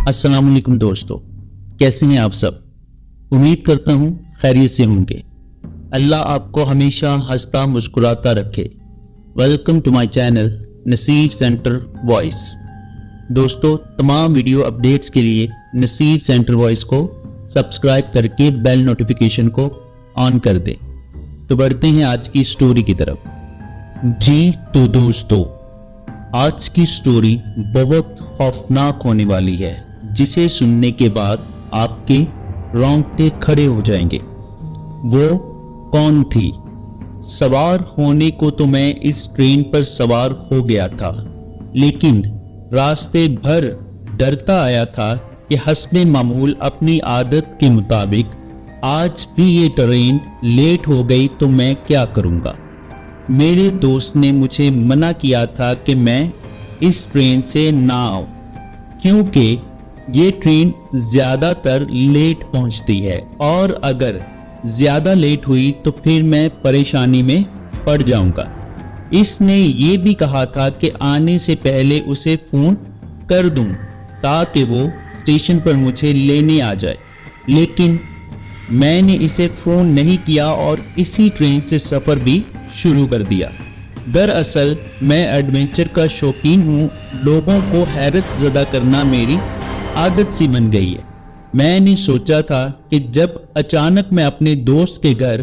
अस्सलाम वालेकुम दोस्तों, कैसे हैं आप सब। उम्मीद करता हूँ खैरियत से होंगे। अल्लाह आपको हमेशा हंसता मुस्कुराता रखे। Welcome to my channel Naseer center voice. दोस्तों, तमाम वीडियो अपडेट्स के लिए नसीर सेंटर वॉइस को सब्सक्राइब करके बेल नोटिफिकेशन को ऑन कर दें। तो बढ़ते हैं आज की स्टोरी की तरफ। जी तो दोस्तों, आज की स्टोरी बहुत खौफनाक होने वाली है, जिसे सुनने के बाद आपके रोंगटे खड़े हो जाएंगे। वो कौन थी? सवार होने को तो मैं इस ट्रेन पर सवार हो गया था, लेकिन रास्ते भर डरता आया था कि हस्बे मामूल अपनी आदत के मुताबिक आज भी ये ट्रेन लेट हो गई तो मैं क्या करूँगा। मेरे दोस्त ने मुझे मना किया था कि मैं इस ट्रेन से ना आऊं, क्योंकि ये ट्रेन ज़्यादातर लेट पहुंचती है और अगर ज़्यादा लेट हुई तो फिर मैं परेशानी में पड़ जाऊंगा। इसने ये भी कहा था कि आने से पहले उसे फ़ोन कर दूं ताकि वो स्टेशन पर मुझे लेने आ जाए, लेकिन मैंने इसे फ़ोन नहीं किया और इसी ट्रेन से सफ़र भी शुरू कर दिया। दरअसल मैं एडवेंचर का शौकीन हूँ। लोगों को हैरत ज़दा करना मेरी आदत सी बन गई है। मैंने सोचा था कि जब अचानक मैं अपने दोस्त के घर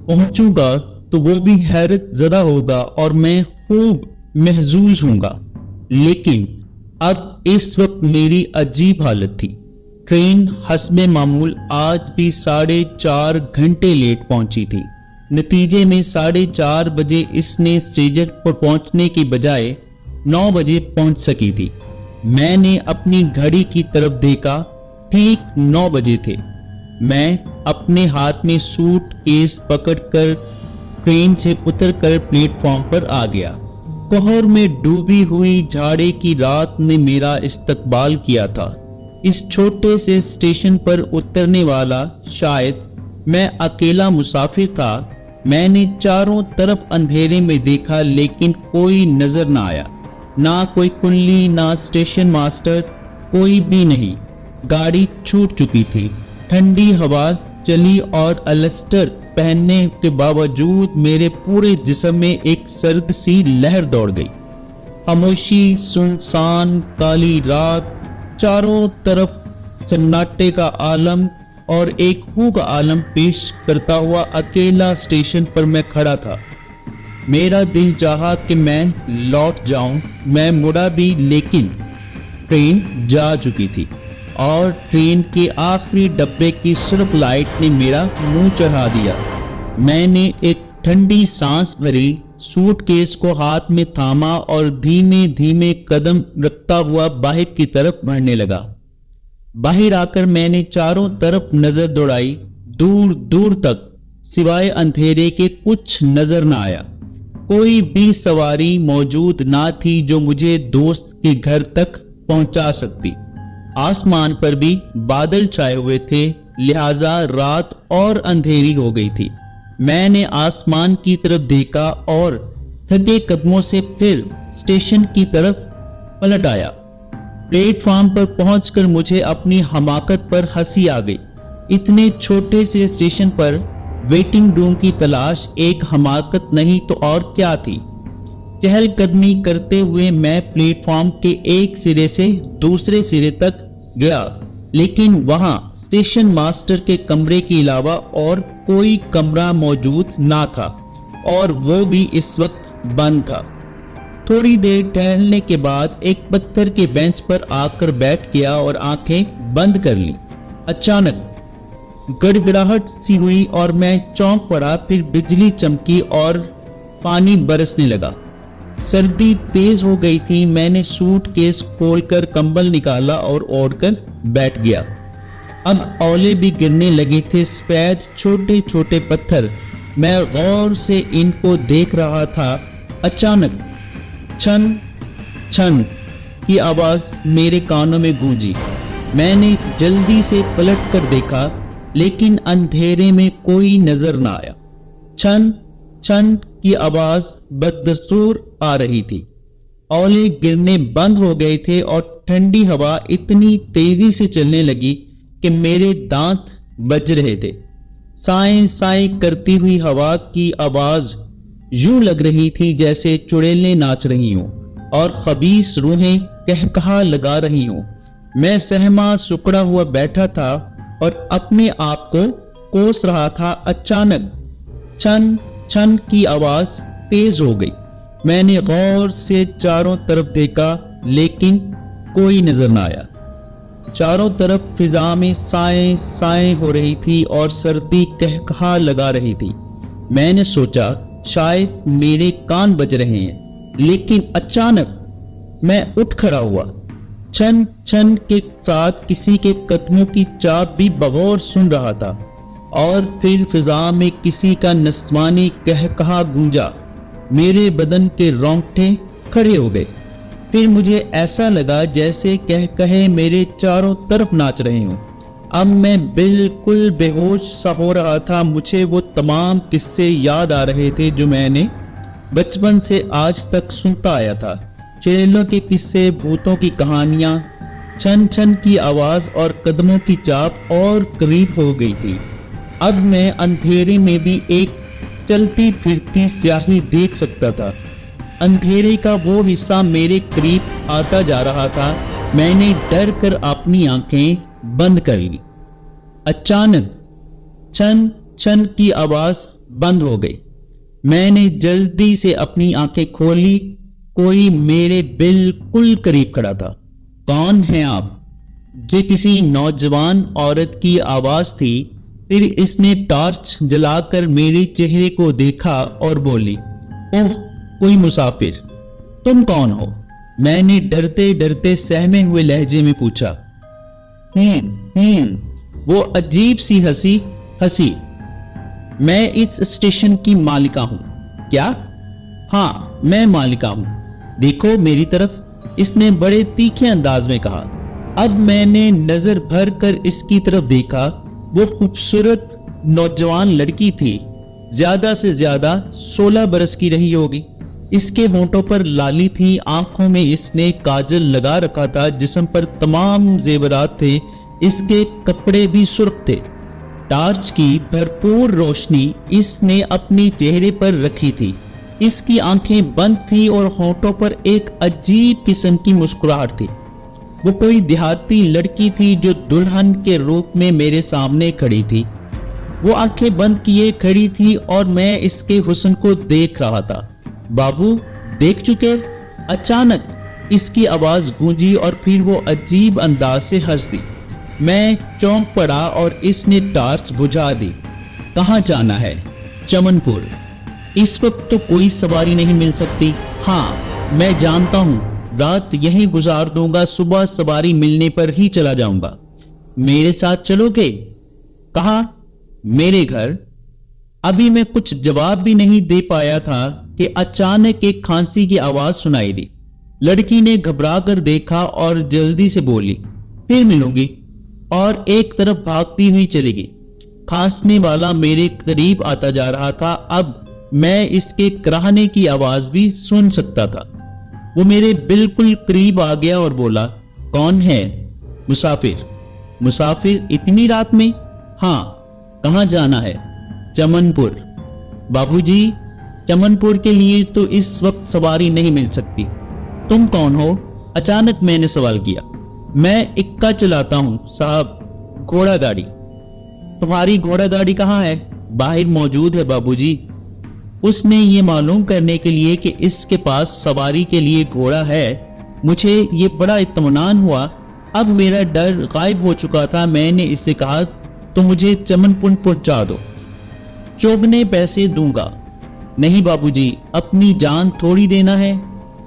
पहुंचूंगा तो वो भी हैरत ज़दा होगा और मैं खूब महजूज हूँगा, लेकिन अब इस वक्त मेरी अजीब हालत थी। ट्रेन हस्बे मामूल आज भी 4.5 घंटे लेट पहुंची थी। नतीजे में 4:30 बजे इसने स्टेशन पर पहुंचने की बजाय 9 बजे पहुंच सकी थी। मैंने अपनी घड़ी की तरफ देखा, ठीक 9 बजे थे। मैं अपने हाथ में सूट केस पकड़कर ट्रेन से उतरकर प्लेटफॉर्म पर आ गया। कोहर में डूबी हुई जाड़े की रात ने मेरा इस्तकबाल किया था। इस छोटे से स्टेशन पर उतरने वाला शायद मैं अकेला मुसाफिर था। मैंने चारों तरफ अंधेरे में देखा, लेकिन कोई नजर ना आया। ना कोई कुल्ली, ना स्टेशन मास्टर, कोई भी नहीं। गाड़ी छूट चुकी थी। ठंडी हवा चली और अल्स्टर पहनने के बावजूद मेरे पूरे जिस्म में एक सर्द सी लहर दौड़ गई। खामोशी, सुनसान काली रात, चारों तरफ सन्नाटे का आलम और एक खू का आलम पेश करता हुआ अकेला स्टेशन पर मैं खड़ा था। मेरा दिल चाहा कि मैं लौट जाऊं। मैं मुड़ा भी, लेकिन ट्रेन जा चुकी थी और ट्रेन के आखिरी डब्बे की सुर्ख लाइट ने मेरा मुंह चढ़ा दिया। मैंने एक ठंडी सांस भरी, सूटकेस को हाथ में थामा और धीमे धीमे कदम रखता हुआ बाहर की तरफ बढ़ने लगा। बाहर आकर मैंने चारों तरफ नजर दौड़ाई। दूर दूर तक सिवाय अंधेरे के कुछ नजर न आया। कोई भी सवारी मौजूद ना थी जो मुझे दोस्त के घर तक पहुंचा सकती। आसमान पर भी बादल छाए हुए थे, लिहाजा रात और अंधेरी हो गई थी। मैंने आसमान की तरफ देखा और थके कदमों से फिर स्टेशन की तरफ पलट आया। प्लेटफॉर्म पर पहुंचकर मुझे अपनी हमाकत पर हंसी आ गई। इतने छोटे से स्टेशन पर वेटिंग रूम की तलाश एक हमाकत नहीं तो और क्या थी। चहलकदमी करते हुए मैं प्लेटफॉर्म के एक सिरे से दूसरे सिरे तक गया, लेकिन वहां स्टेशन मास्टर के कमरे के अलावा और कोई कमरा मौजूद ना था और वो भी इस वक्त बंद था। थोड़ी देर टहलने के बाद एक पत्थर के बेंच पर आकर बैठ गया और आंखें बंद कर ली। अचानक गड़गड़ाहट सी हुई और मैं चौंक पड़ा। फिर बिजली चमकी और पानी बरसने लगा। सर्दी तेज हो गई थी। मैंने सूटकेस खोलकर कंबल निकाला और ओढ़कर बैठ गया। अब ओले भी गिरने लगे थे, सफेद छोटे छोटे पत्थर। मैं गौर से इनको देख रहा था। अचानक छन छन की आवाज मेरे कानों में गूंजी। मैंने जल्दी से पलट कर देखा, लेकिन अंधेरे में कोई नजर न आया। छन छन की आवाज बदस्तूर आ रही थी। ओले गिरने बंद हो गए थे और ठंडी हवा इतनी तेजी से चलने लगी कि मेरे दांत बज रहे थे। साएं साएं करती हुई हवा की आवाज यूं लग रही थी जैसे चुड़ैलें नाच रही हों और खबीस रूहें कहकहा लगा रही हों। मैं सहमा सुकड़ा हुआ बैठा था और अपने आप को कोस रहा था। अचानक छन छन की आवाज तेज हो गई। मैंने गौर से चारों तरफ देखा लेकिन कोई नजर न आया। चारों तरफ फिजा में साएं साएं हो रही थी और सर्दी कहकहा लगा रही थी। मैंने सोचा शायद मेरे कान बज रहे हैं, लेकिन अचानक मैं उठ खड़ा हुआ। छन छन के साथ किसी के कदमों की चाप भी बगौर सुन रहा था और फिर फिजा में किसी का नस्वानी कहकहा गूंजा। मेरे बदन के रोंगटे खड़े हो गए। फिर मुझे ऐसा लगा जैसे कहे मेरे चारों तरफ नाच रहे हों। अब मैं बिल्कुल बेहोश सा हो रहा था। मुझे वो तमाम किस्से याद आ रहे थे जो मैंने बचपन से आज तक सुनता आया था। चुड़ैलों के किस्से, भूतों की कहानियां। छन छन की आवाज और कदमों की चाप और करीब हो गई थी। अब मैं अंधेरे में भी एक चलती फिरती स्याही देख सकता था। अंधेरे का वो हिस्सा मेरे करीब आता जा रहा था। मैंने डर कर अपनी आंखें बंद कर ली। अचानक छन छन की आवाज बंद हो गई। मैंने जल्दी से अपनी आंखें खोली। कोई मेरे बिल्कुल करीब खड़ा था। कौन है आप? ये किसी नौजवान औरत की आवाज थी। फिर इसने टॉर्च जलाकर मेरे चेहरे को देखा और बोली, ओह कोई मुसाफिर, तुम कौन हो? मैंने डरते डरते सहमे हुए लहजे में पूछा। वो अजीब सी हंसी। मैं इस स्टेशन की मालिका हूं। क्या? हाँ, मैं मालिका हूं। देखो मेरी तरफ, इसने बड़े तीखे अंदाज में कहा। अब मैंने नजर भर कर इसकी तरफ देखा। वो खूबसूरत नौजवान लड़की थी। ज्यादा से ज्यादा 16 बरस की रही होगी। इसके होंठों पर लाली थी, आंखों में इसने काजल लगा रखा था, जिस्म पर तमाम जेवरात थे। इसके कपड़े भी सुर्ख थे। टार्च की भरपूर रोशनी इसने अपने चेहरे पर रखी थी। इसकी आंखें बंद थी और होंठों पर एक अजीब किस्म की मुस्कुराहट थी। वो कोई देहाती लड़की थी जो दुल्हन के रूप में मेरे सामने खड़ी थी। वो आंखें बंद किए खड़ी थी और मैं इसके हुस्न को देख रहा था। बाबू, देख चुके? अचानक इसकी आवाज गूंजी और फिर वो अजीब अंदाज से हंस दी। मैं चौंक पड़ा और इसने टॉर्च बुझा दी। कहाँ जाना है? चमनपुर। इस वक्त तो कोई सवारी नहीं मिल सकती। हाँ, मैं जानता हूँ, रात यहीं गुजार दूंगा। सुबह सवारी मिलने पर ही चला जाऊंगा। मेरे साथ चलोगे? कहा? मेरे घर। अभी मैं कुछ जवाब भी नहीं दे पाया था कि अचानक एक खांसी की आवाज सुनाई दी। लड़की ने घबरा कर देखा और जल्दी से बोली, फिर मिलूंगी, और एक तरफ भागती हुई चली गई। खांसने वाला मेरे करीब आता जा रहा था। अब मैं इसके कराहने की आवाज भी सुन सकता था। वो मेरे बिल्कुल करीब आ गया और बोला, कौन है? मुसाफिर। मुसाफिर इतनी रात में? हाँ। कहाँ जाना है? चमनपुर। बाबूजी, चमनपुर के लिए तो इस वक्त सवारी नहीं मिल सकती। तुम कौन हो? अचानक मैंने सवाल किया। मैं इक्का चलाता हूँ साहब, घोड़ा गाड़ी। तुम्हारी घोड़ा गाड़ी कहाँ है? बाहर मौजूद है बाबूजी। उसने ये मालूम करने के लिए कि इसके पास सवारी के लिए घोड़ा है, मुझे ये बड़ा इत्मीनान हुआ। अब मेरा डर गायब हो चुका था। मैंने इससे कहा, तो मुझे चमनपुर पहुंचा दो, चौगने पैसे दूंगा। नहीं बाबूजी, अपनी जान थोड़ी देना है।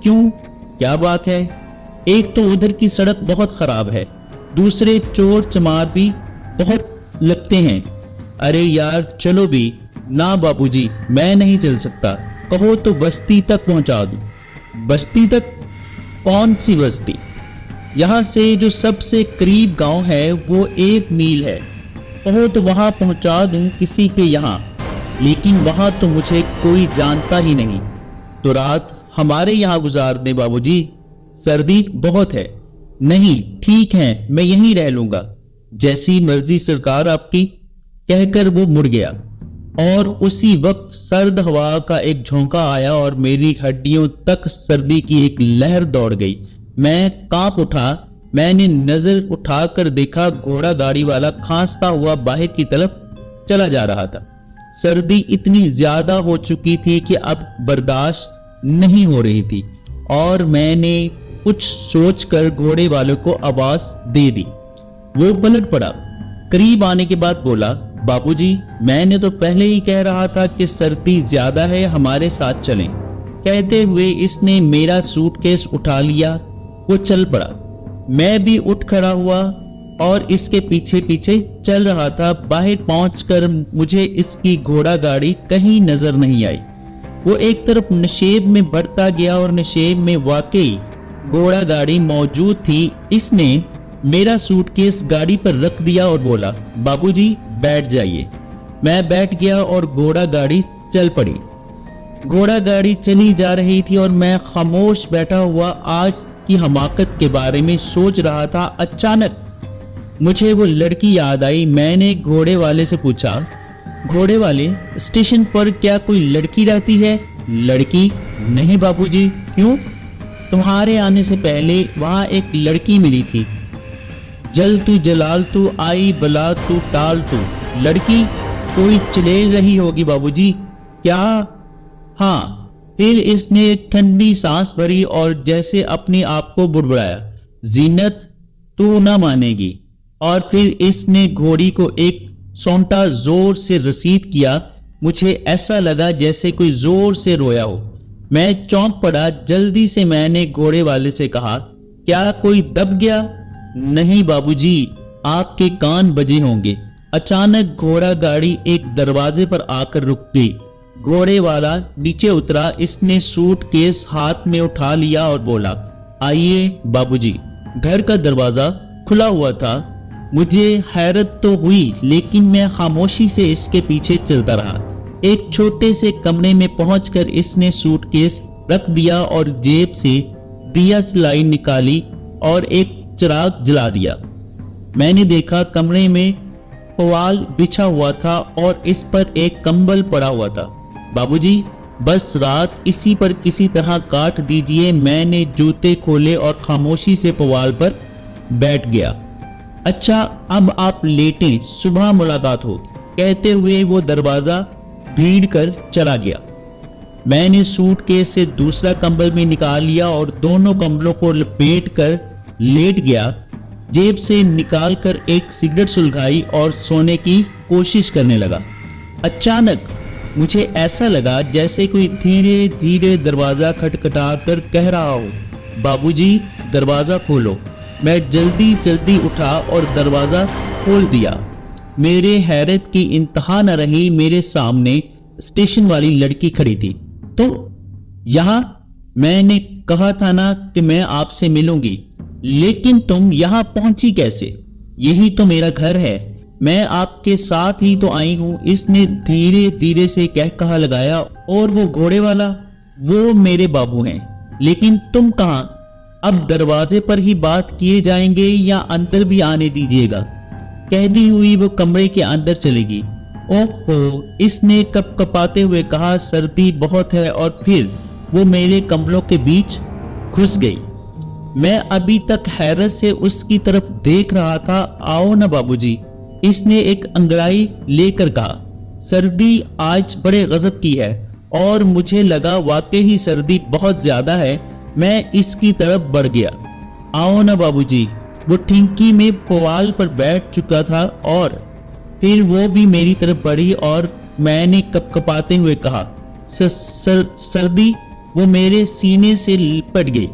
क्यों, क्या बात है? एक तो उधर की सड़क बहुत खराब है, दूसरे चोर चमार भी बहुत लगते हैं। अरे यार चलो भी। ना बाबूजी, मैं नहीं चल सकता। कहो तो बस्ती तक पहुंचा दूं। बस्ती तक? कौन सी बस्ती? यहाँ से जो सबसे करीब गांव है वो 1 मील है। कहो तो वहां पहुंचा दूं किसी के यहाँ, लेकिन वहां तो मुझे कोई जानता ही नहीं। तो रात ہمارے یہاں گزار دیں بابو جی، سردی بہت ہے۔ نہیں ٹھیک ہے، میں یہیں رہ لوں گا، جیسی مرضی سرکار آپ کی، کہہ کر وہ مڑ گیا۔ اور اسی وقت سرد ہوا کا ایک جھونکا آیا اور میری ہڈیوں تک سردی کی ایک لہر دوڑ گئی۔ میں کانپ اٹھا۔ میں نے نظر اٹھا کر دیکھا گھوڑا گاڑی والا کھانستا ہوا باہر کی طرف چلا جا رہا تھا۔ سردی اتنی زیادہ ہو چکی تھی کہ اب برداشت نہیں ہو رہی تھی، اور میں نے کچھ سوچ کر گھوڑے والے کو آواز دے دی۔ وہ پلٹ پڑا، قریب آنے کے بعد بولا، بابو جی میں نے تو پہلے ہی کہہ رہا تھا کہ سردی زیادہ ہے، ہمارے ساتھ چلیں۔ کہتے ہوئے اس نے میرا سوٹ کیس اٹھا لیا۔ وہ چل پڑا۔ میں بھی اٹھ کھڑا ہوا اور اس کے پیچھے پیچھے چل رہا تھا۔ باہر پہنچ کر مجھے اس کی گھوڑا گاڑی کہیں نظر نہیں آئی۔ وہ ایک طرف نشیب میں بڑھتا گیا اور نشیب میں واقعی گھوڑا گاڑی موجود تھی۔ اس نے میرا سوٹ کیس گاڑی پر رکھ دیا اور بولا، بابو جی بیٹھ جائیے۔ میں بیٹھ گیا اور گھوڑا گاڑی چل پڑی۔ گھوڑا گاڑی چلی جا رہی تھی اور میں خاموش بیٹھا ہوا آج کی حماقت کے بارے میں سوچ رہا تھا۔ اچانک مجھے وہ لڑکی یاد آئی۔ میں نے گھوڑے والے سے پوچھا، گھوڑے والے اسٹیشن پر کیا کوئی لڑکی رہتی ہے؟ لڑکی؟ نہیں بابو جی۔ کیوں؟ تمہارے آنے سے پہلے وہاں ایک لڑکی ملی تھی، جل تو جلال تو آئی بلا تو ٹال تو۔ لڑکی؟ کوئی چلیل رہی ہوگی بابو جی۔ کیا؟ ہاں۔ پھر اس نے ٹھنڈی سانس بھری اور جیسے اپنے آپ کو بڑبڑایا، زینت تو نہ مانے گی۔ اور پھر اس نے گھوڑی کو ایک سونٹا زور سے رسید کیا۔ مجھے ایسا لگا جیسے کوئی زور سے رویا ہو۔ میں چونک پڑا۔ جلدی سے میں نے گھوڑے والے سے کہا، کیا کوئی دب گیا؟ نہیں بابو جی، آپ کے کان بجے ہوں گے۔ اچانک گھوڑا گاڑی ایک دروازے پر آ کر رک گئی۔ گھوڑے والا نیچے اترا۔ اس نے سوٹ کیس ہاتھ میں اٹھا لیا اور بولا، آئیے بابو جی۔ گھر کا دروازہ کھلا ہوا تھا۔ مجھے حیرت تو ہوئی لیکن میں خاموشی سے اس کے پیچھے چلتا رہا۔ ایک چھوٹے سے کمرے میں پہنچ کر اس نے سوٹ کیس رکھ دیا اور جیب سے دیا سلائی نکالی اور ایک چراغ جلا دیا۔ میں نے دیکھا کمرے میں پوال بچھا ہوا تھا اور اس پر ایک کمبل پڑا ہوا تھا۔ بابو جی بس رات اسی پر کسی طرح کاٹ دیجئے۔ میں نے جوتے کھولے اور خاموشی سے پوال پر بیٹھ گیا۔ اچھا اب آپ لیٹیں، صبح ملاقات ہو، کہتے ہوئے وہ دروازہ بھیڑ کر چلا گیا۔ میں نے سوٹ کیس سے دوسرا کمبل بھی نکال لیا اور دونوں کمبلوں کو لپیٹ کر لیٹ گیا۔ جیب سے نکال کر ایک سگریٹ سلگائی اور سونے کی کوشش کرنے لگا۔ اچانک مجھے ایسا لگا جیسے کوئی دھیرے دھیرے دروازہ کھٹکھٹا کر کہہ رہا ہو، بابو جی دروازہ کھولو۔ میں جلدی جلدی اٹھا اور دروازہ کھول دیا۔ میرے حیرت کی انتہا نہ رہی۔ میرے سامنے اسٹیشن والی لڑکی کھڑی تھی۔ تو یہاں میں نے کہا تھا نا کہ میں آپ سے ملوں گی، لیکن تم یہاں پہنچی کیسے؟ یہی تو میرا گھر ہے، میں آپ کے ساتھ ہی تو آئی ہوں۔ اس نے دھیرے دھیرے سے کہا لگایا۔ اور وہ گھوڑے والا؟ وہ میرے بابو ہیں۔ لیکن تم کہاں؟ اب دروازے پر ہی بات کیے جائیں گے یا اندر بھی آنے دیجیے گا؟ کہتی ہوئی وہ کمرے کے اندر چلے گی۔ اوہ، اس نے کپ کپاتے ہوئے کہا، سردی بہت ہے۔ اور پھر وہ میرے کمروں کے بیچ گھس گئی۔ میں ابھی تک حیرت سے اس کی طرف دیکھ رہا تھا۔ آؤ نا بابو جی، اس نے ایک انگڑائی لے کر کہا۔ سردی آج بڑے غضب کی ہے اور مجھے لگا واقعی سردی بہت زیادہ ہے۔ میں اس کی طرف بڑھ گیا۔ آؤ نا بابو جی۔ وہ ٹھنکی میں پوال پر بیٹھ چکا تھا اور پھر وہ بھی میری طرف بڑھی اور میں نے کپ کپاتے ہوئے کہا، سردی؟ وہ میرے سینے سے لپٹ گئی۔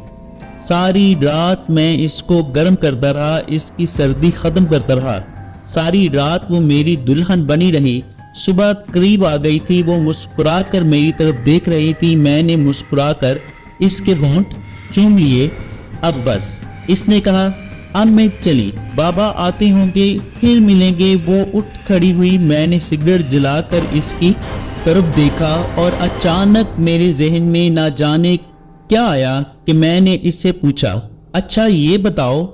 ساری رات میں اس کو گرم کرتا رہا، اس کی سردی ختم کرتا رہا۔ ساری رات وہ میری دلہن بنی رہی۔ صبح قریب آ گئی تھی۔ وہ مسکرا کر میری طرف دیکھ رہی تھی۔ میں نے مسکرا کر اس کے ہونٹ چوم لیے۔ اب بس، اس نے کہا، اب میں چلی، بابا آتے ہوں گے پھر ملیں گے۔ وہ اٹھ کھڑی ہوئی۔ میں نے سگریٹ جلا کر اس کی طرف دیکھا اور اچانک میرے ذہن میں نہ جانے کیا آیا کہ میں نے اس سے پوچھا اچھا یہ بتاؤ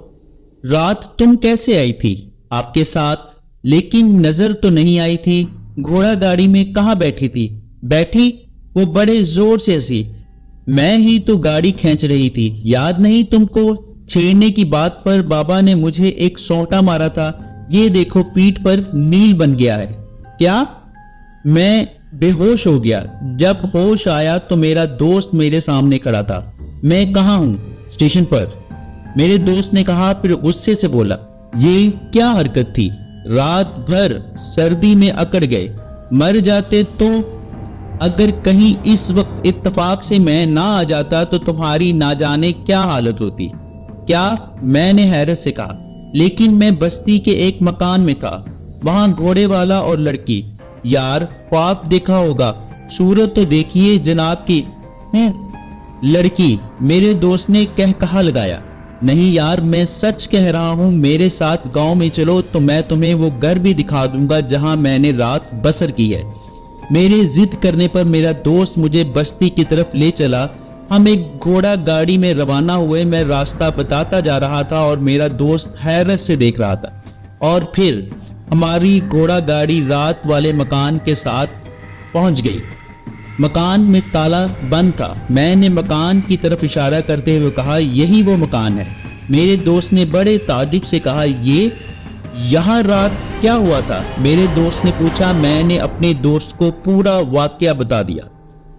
رات تم کیسے آئی تھی آپ کے ساتھ؟ لیکن نظر تو نہیں آئی تھی، گھوڑا گاڑی میں کہاں بیٹھی تھی؟ بیٹھی؟ وہ بڑے زور سے ہنسی۔ میں ہی تو گاڑی کھینچ رہی تھی، یاد نہیں تم کو؟ چھیڑنے کی بات پر بابا نے مجھے ایک سونٹا مارا تھا، یہ دیکھو پیٹھ پر نیل بن گیا ہے۔ کیا؟ میں بے ہوش ہو گیا۔ جب ہوش آیا تو میرا دوست میرے سامنے کھڑا تھا۔ میں کہاں ہوں؟ اسٹیشن پر، میرے دوست نے کہا، پھر غصے سے بولا یہ کیا حرکت تھی؟ رات بھر سردی میں اکڑ گئے، مر جاتے تو؟ اگر کہیں اس وقت اتفاق سے میں نہ آ جاتا تو تمہاری نہ جانے کیا حالت ہوتی۔ کیا؟ میں نے حیرت سے کہا۔ لیکن میں بستی کے ایک مکان میں تھا، وہاں گھوڑے والا اور لڑکی۔ یار خواب دیکھا ہوگا، صورت تو دیکھیے جناب کی۔ لڑکی، میرے دوست نے کہا لگایا۔ نہیں یار میں سچ کہہ رہا ہوں، میرے ساتھ گاؤں میں چلو تو میں تمہیں وہ گھر بھی دکھا دوں گا جہاں میں نے رات بسر کی ہے۔ میرے ضد کرنے پر میرا دوست مجھے بستی کی طرف لے چلا۔ ہم ایک گھوڑا گاڑی میں روانہ ہوئے، میں راستہ بتاتا جا رہا تھا اور میرا دوست حیرت سے دیکھ رہا تھا، اور پھر ہماری گھوڑا گاڑی رات والے مکان کے ساتھ پہنچ گئی۔ مکان میں تالا بند تھا۔ میں نے مکان کی طرف اشارہ کرتے ہوئے کہا یہی وہ مکان ہے۔ میرے دوست نے بڑے تعجب سے کہا یہاں رات کیا ہوا تھا؟ میرے دوست نے پوچھا۔ میں نے اپنے دوست کو پورا واقعہ بتا دیا۔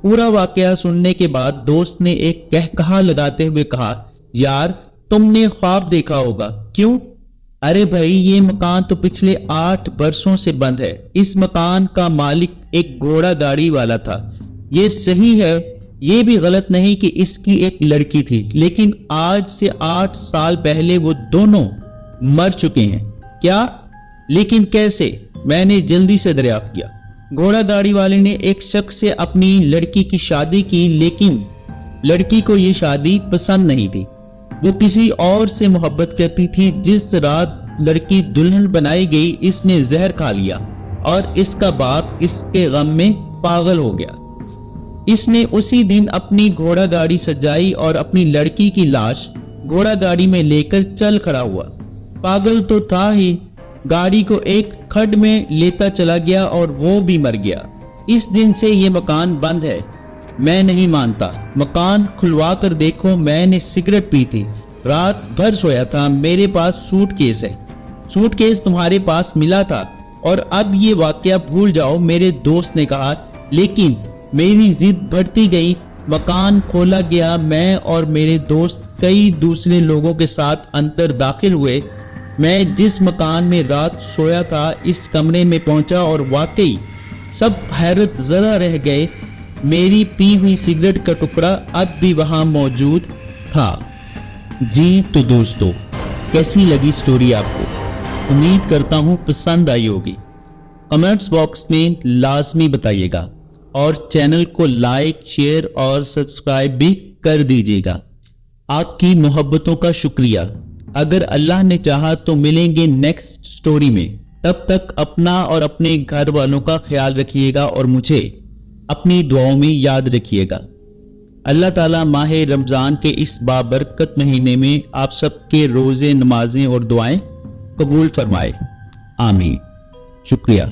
پورا واقعہ سننے کے بعد دوست نے ایک کہا لگاتے ہوئے کہا یار تم نے خواب دیکھا ہوگا۔ کیوں؟ ارے بھائی یہ مکان تو پچھلے 8 برسوں سے بند ہے۔ اس مکان کا مالک ایک گھوڑا گاڑی والا تھا۔ یہ صحیح ہے، یہ بھی غلط نہیں کہ اس کی ایک لڑکی تھی، لیکن آج سے 8 سال پہلے وہ دونوں مر چکے ہیں۔ کیا؟ لیکن کیسے؟ میں نے جلدی سے دریافت کیا۔ گھوڑا گاڑی والے نے ایک شخص سے اپنی لڑکی کی شادی کی، لیکن لڑکی کو یہ شادی پسند نہیں تھی۔ وہ کسی اور سے محبت کرتی تھی۔ جس رات لڑکی دلہن بنائی گئی اس نے زہر کھا لیا اور اس کا باپ اس کے غم میں پاگل ہو گیا۔ اس نے اسی دن اپنی گھوڑا گاڑی سجائی اور اپنی لڑکی کی لاش گھوڑا گاڑی میں لے کر چل کھڑا ہوا۔ پاگل تو تھا ہی، گاڑی کو ایک کھڈ میں لیتا چلا گیا اور وہ بھی مر گیا۔ اس دن سے یہ مکان بند ہے۔ میں نہیں مانتا، مکان کھلوا کر دیکھو۔ میں نے سگریٹ پی تھی، رات بھر سویا تھا، میرے پاس سوٹ کیس ہے۔ سوٹ کیس تمہارے پاس ملا تھا اور اب یہ واقعہ بھول جاؤ، میرے دوست نے کہا۔ لیکن میری ضد بڑھتی گئی، مکان کھولا گیا، میں اور میرے دوست کئی دوسرے لوگوں کے ساتھ اندر داخل ہوئے۔ میں جس مکان میں رات سویا تھا اس کمرے میں پہنچا اور واقعی سب حیرت زدہ رہ گئے۔ میری پی ہوئی سگریٹ کا ٹکڑا اب بھی وہاں موجود تھا۔ جی تو دوستو، کیسی لگی سٹوری آپ کو؟ امید کرتا ہوں پسند آئی ہوگی۔ کمنٹس باکس میں لازمی بتائیے گا اور چینل کو لائک، شیئر اور سبسکرائب بھی کر دیجیے گا۔ آپ کی محبتوں کا شکریہ۔ اگر اللہ نے چاہا تو ملیں گے نیکسٹ سٹوری میں۔ تب تک اپنا اور اپنے گھر والوں کا خیال رکھیے گا اور مجھے اپنی دعاؤں میں یاد رکھیے گا۔ اللہ تعالیٰ ماہ رمضان کے اس بابرکت مہینے میں آپ سب کے روزے، نمازیں اور دعائیں قبول فرمائے۔ آمین۔ شکریہ۔